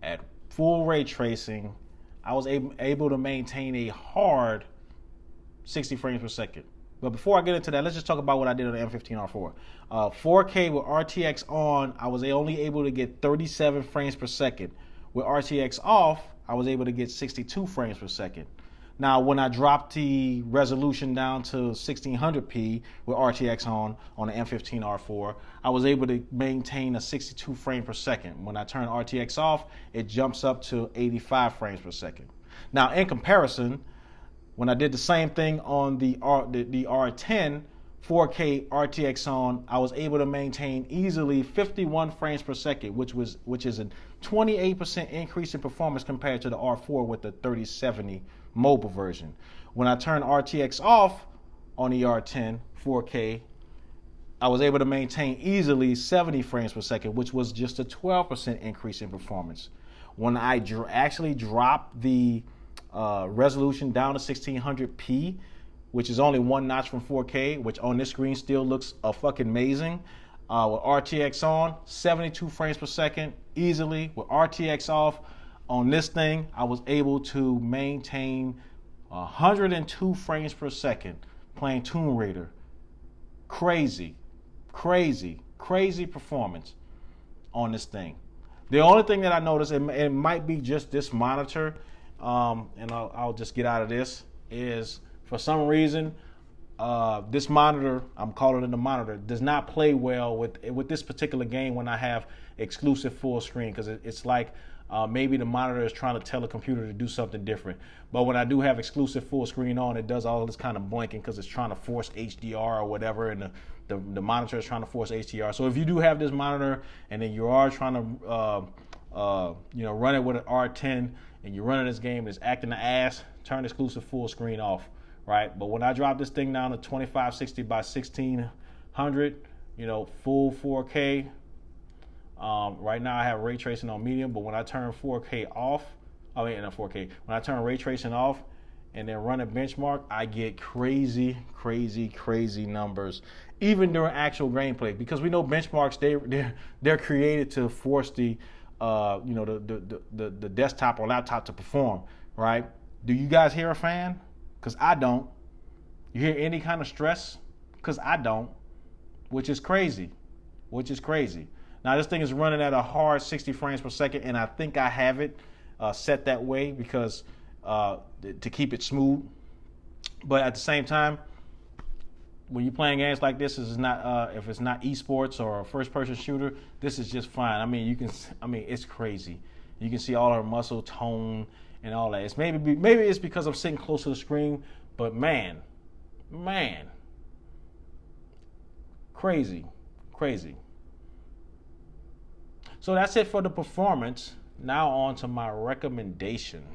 at full ray tracing, I was able to maintain a hard 60 frames per second. But before I get into that, let's just talk about what I did on the M15R4. 4K with RTX on, I was only able to get 37 frames per second. With RTX off, I was able to get 62 frames per second. Now, when I dropped the resolution down to 1600p with RTX on the M15R4, I was able to maintain a 62 frame per second. When I turn RTX off, it jumps up to 85 frames per second. Now, in comparison, when I did the same thing on the R10, 4K RTX on, I was able to maintain easily 51 frames per second, which is a 28% increase in performance compared to the R4 with the 3070 mobile version. When I turned RTX off on the R10 4K, I was able to maintain easily 70 frames per second, which was just a 12% increase in performance. When I actually dropped the resolution down to 1600p, which is only one notch from 4K, which on this screen still looks fucking amazing. With RTX on, 72 frames per second easily. With RTX off, on this thing, I was able to maintain 102 frames per second playing Tomb Raider. Crazy performance on this thing. The only thing that I noticed, it might be just this monitor, and I'll just get out of this, is for some reason, this monitor, I'm calling it a monitor, does not play well with this particular game when I have exclusive full screen, because it's like maybe the monitor is trying to tell the computer to do something different. But when I do have exclusive full screen on, it does all this kind of blinking because it's trying to force HDR or whatever, and the monitor is trying to force HDR. So if you do have this monitor and then you are trying to run it with an R10 and you're running this game and it's acting the ass, turn exclusive full screen off, right? But when I drop this thing down to 2560 by 1600, full 4K, right now I have ray tracing on medium, but when I turn 4K off, when I turn ray tracing off and then run a benchmark, I get crazy numbers, even during actual gameplay, because we know benchmarks, they're created to force the you know, the desktop or laptop to perform, right? Do you guys hear a fan? Because I don't. You hear any kind of stress? Because I don't, which is crazy, Now this thing is running at a hard 60 frames per second, and I think I have it set that way because to keep it smooth. But at the same time, when you're playing games like this is not if it's not esports or a first-person shooter, this is just fine. I mean, it's crazy. You can see all her muscle tone and all that. It's maybe it's because I'm sitting close to the screen, but man, crazy. So that's it for the performance. Now on to my recommendation.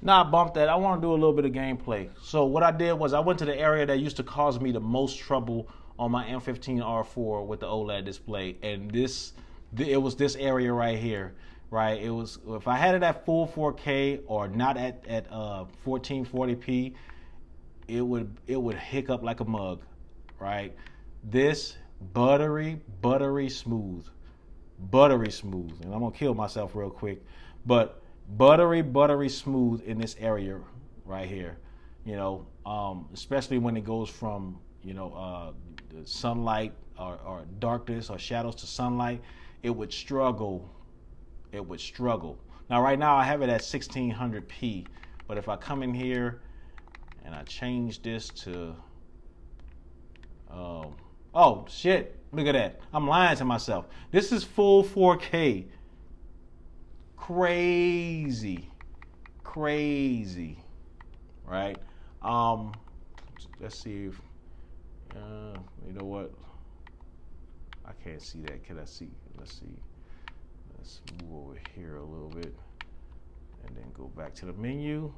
Now I bumped that. I want to do a little bit of gameplay. So what I did was I went to the area that used to cause me the most trouble on my M15R4 with the OLED display, and it was this area right here, right? It was, if I had it at full 4K or not at 1440p, it would hiccup like a mug, right? This buttery smooth, and I'm gonna kill myself real quick, but buttery smooth in this area right here, you know, especially when it goes from, you know, sunlight or darkness or shadows to sunlight, it would struggle. Now right now I have it at 1600p, but if I come in here and I change this to oh shit, look at that, I'm lying to myself, this is full 4K. Crazy, right? Let's see if you know what, I can't see that. Can I see? Let's move over here a little bit and then go back to the menu.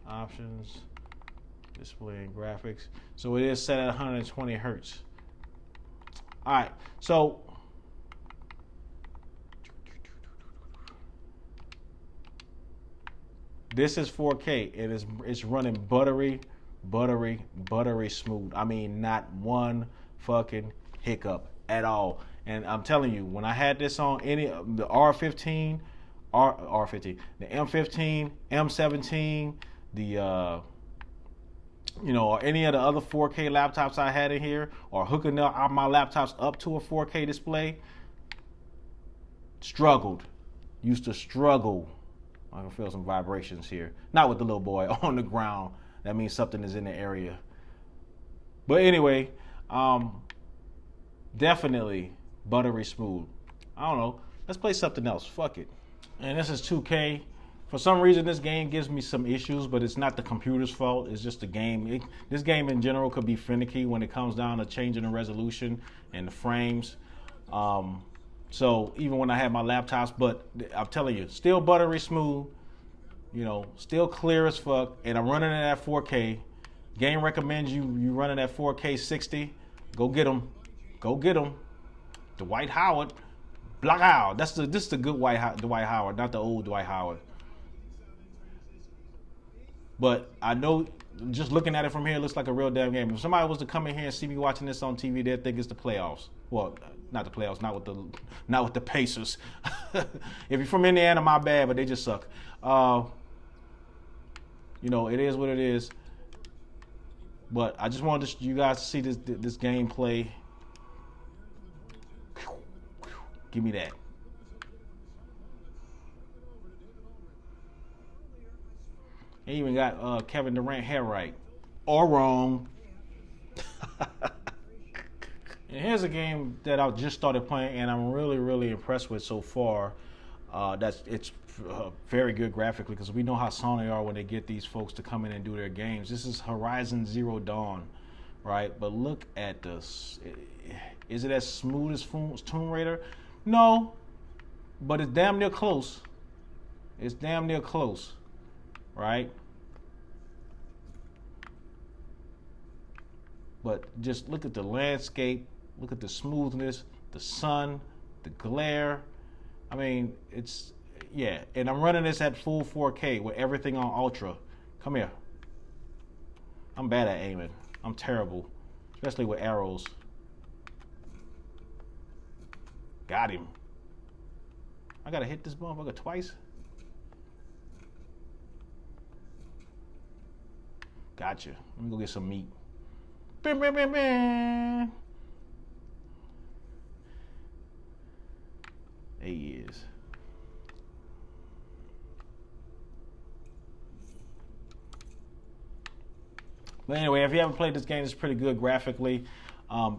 Options, display and graphics. So it is set at 120 hertz. All right, so this is 4K. It's running buttery smooth. I mean, not one fucking hiccup at all. And I'm telling you, when I had this on the R15, the M15, M17, the you know, or any of the other 4K laptops I had in here, or hooking up my laptops up to a 4K display, used to struggle. I can feel some vibrations here. Not with the little boy on the ground. That means something is in the area. But anyway, definitely buttery smooth. I don't know. Let's play something else. Fuck it. And this is 2K. For some reason, this game gives me some issues, but it's not the computer's fault. It's just the game. This game in general could be finicky when it comes down to changing the resolution and the frames. So even when I have my laptops, but I'm telling you, still buttery smooth, you know, still clear as fuck, and I'm running it at 4K. Game recommends you running at 4K 60. Go get them. Dwight Howard, block out. This is the good Dwight Howard, not the old Dwight Howard. But I know, just looking at it from here, it looks like a real damn game. If somebody was to come in here and see me watching this on TV, they'd think it's the playoffs. Well, not the playoffs, not with the Pacers. If you're from Indiana, my bad, but they just suck. You know, it is what it is. But I just wanted you guys to see this gameplay. Give me that. He even got Kevin Durant hair right. Or wrong. And here's a game that I just started playing and I'm really impressed with so far. It's very good graphically, because we know how Sony are when they get these folks to come in and do their games. This is Horizon Zero Dawn, right? But look at this. Is it as smooth as Tomb Raider? No, but it's damn near close. Right? But just look at the landscape, look at the smoothness, the sun, the glare. I mean, yeah. And I'm running this at full 4K with everything on ultra. Come here. I'm bad at aiming. I'm terrible. especially with arrows. Got him. I gotta hit this motherfucker twice. Gotcha. Let me go get some meat. Bam, bam, bam, bam. There he is. But anyway, if you haven't played this game, it's pretty good graphically.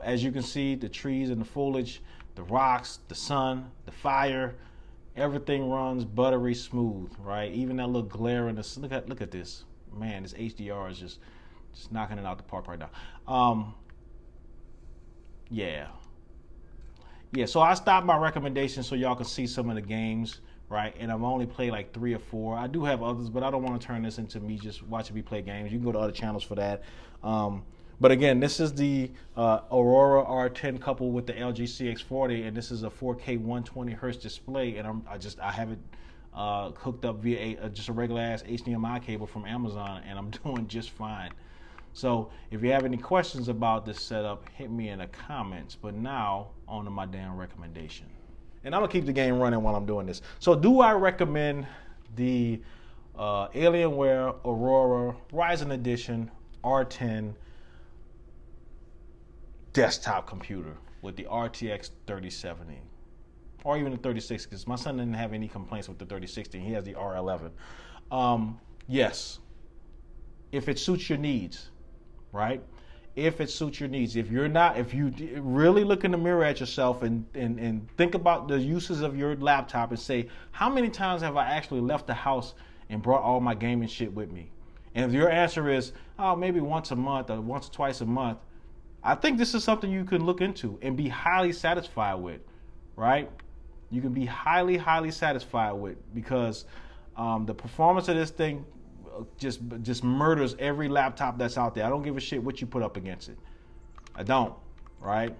As you can see, the trees and the foliage, the rocks, the sun, the fire, everything runs buttery smooth, right? Even that little glare in the look at this. Man, this HDR is just knocking it out the park right now. Yeah. So I stopped my recommendations so y'all can see some of the games, right? And I've only played like 3 or 4. I do have others, but I don't want to turn this into me just watching me play games. You can go to other channels for that. But again, this is the Aurora R10 coupled with the LG CX40, and this is a 4K 120 hertz display. And I have it hooked up via just a regular ass HDMI cable from Amazon, and I'm doing just fine. So if you have any questions about this setup, hit me in the comments. But now on to my damn recommendation. And I'm gonna keep the game running while I'm doing this. So do I recommend the Alienware Aurora Ryzen Edition R10 desktop computer with the RTX 3070? Or even the 3060, because my son didn't have any complaints with the 3060. He has the R11. Yes, if it suits your needs, right? If it suits your needs. If you really look in the mirror at yourself and think about the uses of your laptop and say, how many times have I actually left the house and brought all my gaming shit with me? And if your answer is, oh, maybe once a month or once or twice a month, I think this is something you can look into and be highly satisfied with, right? You can be highly, highly satisfied with, because the performance of this thing just murders every laptop that's out there. I don't give a shit what you put up against it. I don't, right?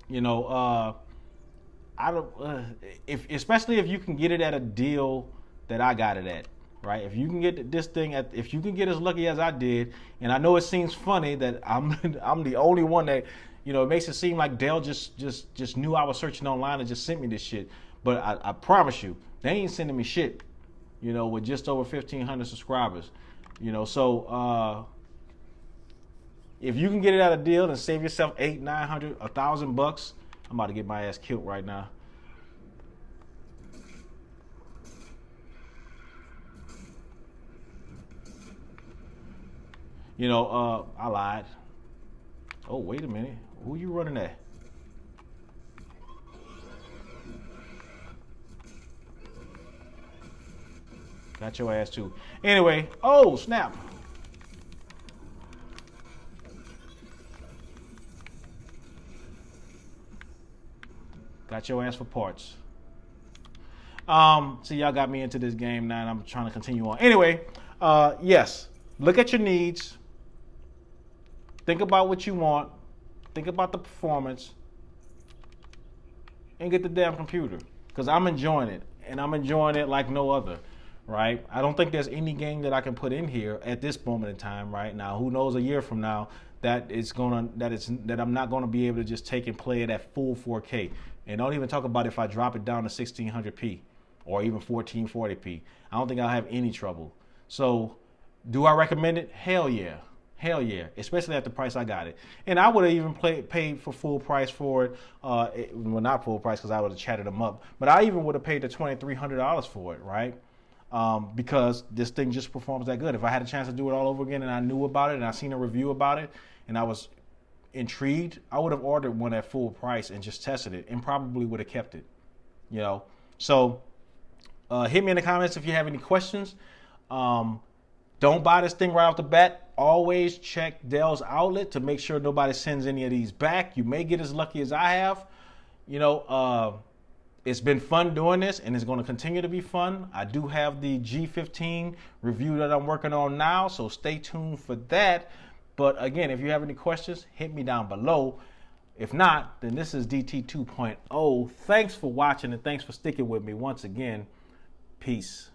You know, I don't. Especially if you can get it at a deal that I got it at, right? If you can get this thing if you can get as lucky as I did, and I know it seems funny that I'm the only one that. You know, it makes it seem like Dell just knew I was searching online and just sent me this shit. But I promise you, they ain't sending me shit, you know, with just over 1,500 subscribers. You know, so if you can get it at a deal and save yourself $800, $900, $1,000, I'm about to get my ass killed right now. You know, I lied. Oh, wait a minute. Who you running at? Got your ass too. Anyway, oh, snap. Got your ass for parts. See, y'all got me into this game now, and I'm trying to continue on. Anyway, yes, look at your needs. Think about what you want. Think about the performance. And get the damn computer. Because I'm enjoying it. And I'm enjoying it like no other. Right? I don't think there's any game that I can put in here at this moment in time right now. Who knows a year from now that I'm not gonna be able to just take and play it at full 4K. And don't even talk about if I drop it down to 1600p or even 1440p. I don't think I'll have any trouble. So do I recommend it? Hell yeah. Hell yeah, especially at the price I got it. And I would have even paid for full price for it. Well, not full price because I would have chatted them up. But I even would have paid the $2,300 for it, right? Because this thing just performs that good. If I had a chance to do it all over again and I knew about it and I seen a review about it and I was intrigued, I would have ordered one at full price and just tested it and probably would have kept it, you know? So hit me in the comments if you have any questions. Don't buy this thing right off the bat. Always check Dell's outlet to make sure nobody sends any of these back. You may get as lucky as I have. You know, it's been fun doing this, and it's going to continue to be fun. I do have the G15 review that I'm working on now, so stay tuned for that. But again, if you have any questions, hit me down below. If not, then this is DT 2.0. Thanks for watching, and thanks for sticking with me once again. Peace.